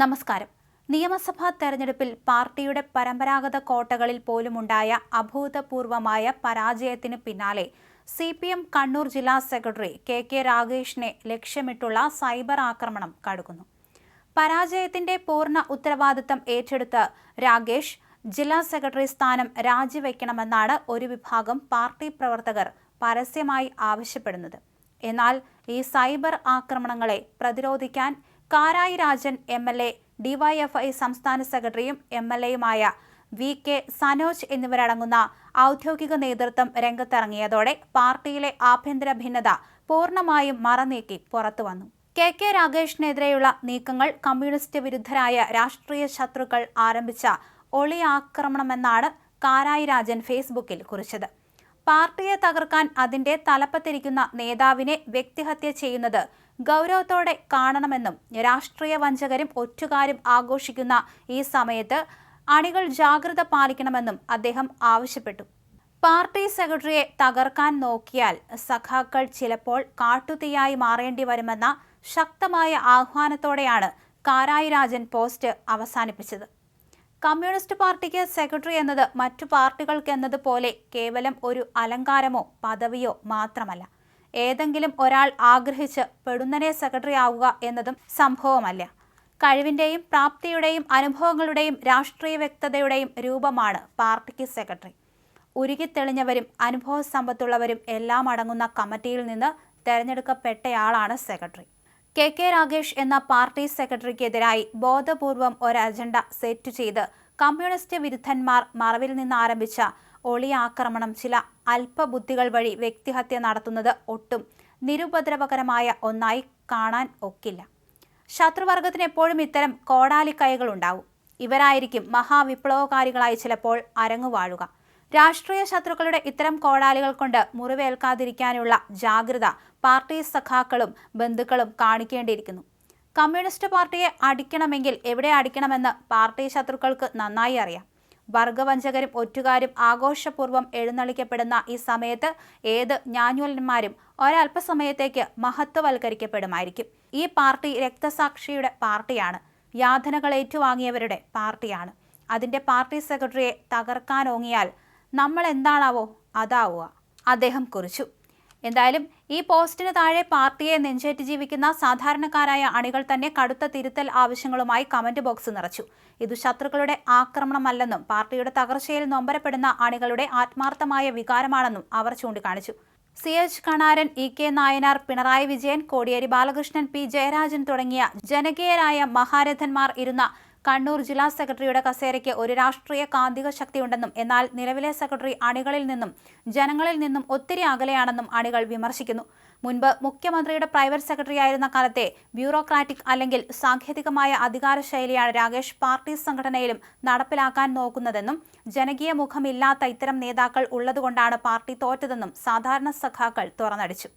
നമസ്കാരം. നിയമസഭാ തെരഞ്ഞെടുപ്പിൽ പാർട്ടിയുടെ പരമ്പരാഗത കോട്ടകളിൽ പോലുമുണ്ടായ അഭൂതപൂർവമായ പരാജയത്തിന് പിന്നാലെ CPM കണ്ണൂർ ജില്ലാ സെക്രട്ടറി KK രാഗേഷിനെ ലക്ഷ്യമിട്ടുള്ള സൈബർ ആക്രമണം കടുക്കുന്നു. പരാജയത്തിന്റെ പൂർണ്ണ ഉത്തരവാദിത്തം ഏറ്റെടുത്ത് രാഗേഷ് ജില്ലാ സെക്രട്ടറി സ്ഥാനം രാജിവെക്കണമെന്നാണ് ഒരു വിഭാഗം പാർട്ടി പ്രവർത്തകർ പരസ്യമായി ആവശ്യപ്പെടുന്നത്. എന്നാൽ ഈ സൈബർ ആക്രമണങ്ങളെ പ്രതിരോധിക്കാൻ കാരായി രാജൻ MLA, DYFI സംസ്ഥാന സെക്രട്ടറിയും MLAയുമായ VK സനോജ് എന്നിവരടങ്ങുന്ന ഔദ്യോഗിക നേതൃത്വം രംഗത്തിറങ്ങിയതോടെ പാർട്ടിയിലെ ആഭ്യന്തര ഭിന്നത പൂർണ്ണമായും മറനീക്കി പുറത്തുവന്നു. KK രാഗേഷിനെതിരെയുള്ള നീക്കങ്ങൾ കമ്മ്യൂണിസ്റ്റ് വിരുദ്ധരായ രാഷ്ട്രീയ ശത്രുക്കൾ ആരംഭിച്ച ഒളി ആക്രമണമെന്നാണ് കാരായി രാജൻ ഫേസ്ബുക്കിൽ കുറിച്ചത്. പാർട്ടിയെ തകർക്കാൻ അതിന്റെ തലപ്പത്തിരിക്കുന്ന നേതാവിനെ വ്യക്തിഹത്യ ചെയ്യുന്നത് ഗൗരവത്തോടെ കാണണമെന്നും രാഷ്ട്രീയ വഞ്ചകരും ഒറ്റുകാരും ആഘോഷിക്കുന്ന ഈ സമയത്ത് അണികൾ ജാഗ്രത പാലിക്കണമെന്നും അദ്ദേഹം ആവശ്യപ്പെട്ടു. പാർട്ടി സെക്രട്ടറിയെ തകർക്കാൻ നോക്കിയാൽ സഖാക്കൾ ചിലപ്പോൾ കാട്ടുതീയായി മാറേണ്ടി വരുമെന്ന ശക്തമായ ആഹ്വാനത്തോടെയാണ് കാരായി രാജൻ പോസ്റ്റ് അവസാനിപ്പിച്ചത്. കമ്മ്യൂണിസ്റ്റ് പാർട്ടിക്ക് സെക്രട്ടറി എന്നത് മറ്റു പാർട്ടികൾക്കെന്നതുപോലെ കേവലം ഒരു അലങ്കാരമോ പദവിയോ മാത്രമല്ല. ഏതെങ്കിലും ഒരാൾ ആഗ്രഹിച്ച് പെടുന്നനെ സെക്രട്ടറി ആവുക എന്നതും സംഭവമല്ല. കഴിവിന്റെയും പ്രാപ്തിയുടെയും അനുഭവങ്ങളുടെയും രാഷ്ട്രീയ വ്യക്തതയുടെയും രൂപമാണ് പാർട്ടിക്ക് സെക്രട്ടറി. ഉരുകിത്തെളിഞ്ഞവരും അനുഭവ സമ്പത്തുള്ളവരും എല്ലാം അടങ്ങുന്ന കമ്മിറ്റിയിൽ നിന്ന് തെരഞ്ഞെടുക്കപ്പെട്ടയാളാണ് സെക്രട്ടറി. KK രാഗേഷ് എന്ന പാർട്ടി സെക്രട്ടറിക്കെതിരായി ബോധപൂർവം ഒരു അജണ്ട സെറ്റ് ചെയ്ത് കമ്മ്യൂണിസ്റ്റ് വിരുദ്ധന്മാർ മറവിൽ നിന്ന് ആരംഭിച്ച ഒളി ആക്രമണം ചില അല്പബുദ്ധികൾ വഴി വ്യക്തിഹത്യ നടത്തുന്നത് ഒട്ടും നിരുപദ്രവകരമായ ഒന്നായി കാണാൻ ഒക്കില്ല. ശത്രുവർഗത്തിന് എപ്പോഴും ഇത്തരം കോടാലിക്കൈകളുണ്ടാവും. ഇവരായിരിക്കും മഹാവിപ്ലവകാരികളായി ചിലപ്പോൾ അരങ്ങുവാഴുക. രാഷ്ട്രീയ ശത്രുക്കളുടെ ഇത്തരം കോടാലികൾ കൊണ്ട് മുറിവേൽക്കാതിരിക്കാനുള്ള ജാഗ്രത പാർട്ടി സഖാക്കളും ബന്ധുക്കളും കാണിക്കേണ്ടിയിരിക്കുന്നു. കമ്മ്യൂണിസ്റ്റ് പാർട്ടിയെ അടിക്കണമെങ്കിൽ എവിടെ അടിക്കണമെന്ന് പാർട്ടി ശത്രുക്കൾക്ക് നന്നായി അറിയാം. വർഗവഞ്ചകരും ഒറ്റുകാരും ആഘോഷപൂർവ്വം എഴുന്നള്ളിക്കപ്പെടുന്ന ഈ സമയത്ത് ഏത് ഞാഞ്ഞൂലന്മാരും ഒരല്പസമയത്തേക്ക് മഹത്വവൽക്കരിക്കപ്പെടുമായിരിക്കും. ഈ പാർട്ടി രക്തസാക്ഷിയുടെ പാർട്ടിയാണ്. യാതനകൾ ഏറ്റുവാങ്ങിയവരുടെ പാർട്ടിയാണ്. അതിന്റെ പാർട്ടി സെക്രട്ടറിയെ തകർക്കാനോങ്ങിയാൽ നമ്മൾ എന്താണാവോ അതാവുക, അദ്ദേഹം കുറിച്ചു. എന്തായാലും ഈ പോസ്റ്റിന് താഴെ പാർട്ടിയെ നെഞ്ചേറ്റ് ജീവിക്കുന്ന സാധാരണക്കാരായ അണികൾ തന്നെ കടുത്ത തിരുത്തൽ ആവശ്യങ്ങളുമായി കമന്റ് ബോക്സ് നിറച്ചു. ഇതു ശത്രുക്കളുടെ ആക്രമണമല്ലെന്നും പാർട്ടിയുടെ തകർച്ചയിൽ നൊമ്പരപ്പെടുന്ന അണികളുടെ ആത്മാർത്ഥമായ വികാരമാണെന്നും അവർ ചൂണ്ടിക്കാണിച്ചു. CH Kanaran, EK Nayanar, Pinarayi Vijayan, Kodiyeri Balakrishnan, P Jayarajan തുടങ്ങിയ ജനകീയരായ മഹാരഥന്മാർ ഇരുന്ന കണ്ണൂർ ജില്ലാ സെക്രട്ടറിയുടെ കസേരയ്ക്ക് ഒരു രാഷ്ട്രീയ കാന്തിക ശക്തിയുണ്ടെന്നും എന്നാൽ നിലവിലെ സെക്രട്ടറി അണികളിൽ നിന്നും ജനങ്ങളിൽ നിന്നും ഒത്തിരി അകലെയാണെന്നും അണികൾ വിമർശിക്കുന്നു. മുൻപ് മുഖ്യമന്ത്രിയുടെ പ്രൈവറ്റ് സെക്രട്ടറി ആയിരുന്ന കാലത്തെ ബ്യൂറോക്രാറ്റിക് അല്ലെങ്കിൽ സാങ്കേതികമായ അധികാര ശൈലിയാണ് രാഗേഷ് പാർട്ടി സംഘടനയിലും നടപ്പിലാക്കാൻ നോക്കുന്നതെന്നും ജനകീയ മുഖമില്ലാത്ത ഇത്തരം നേതാക്കൾ ഉള്ളതുകൊണ്ടാണ് പാർട്ടി തോറ്റതെന്നും സാധാരണ സഖാക്കൾ തുറന്നടിച്ചു.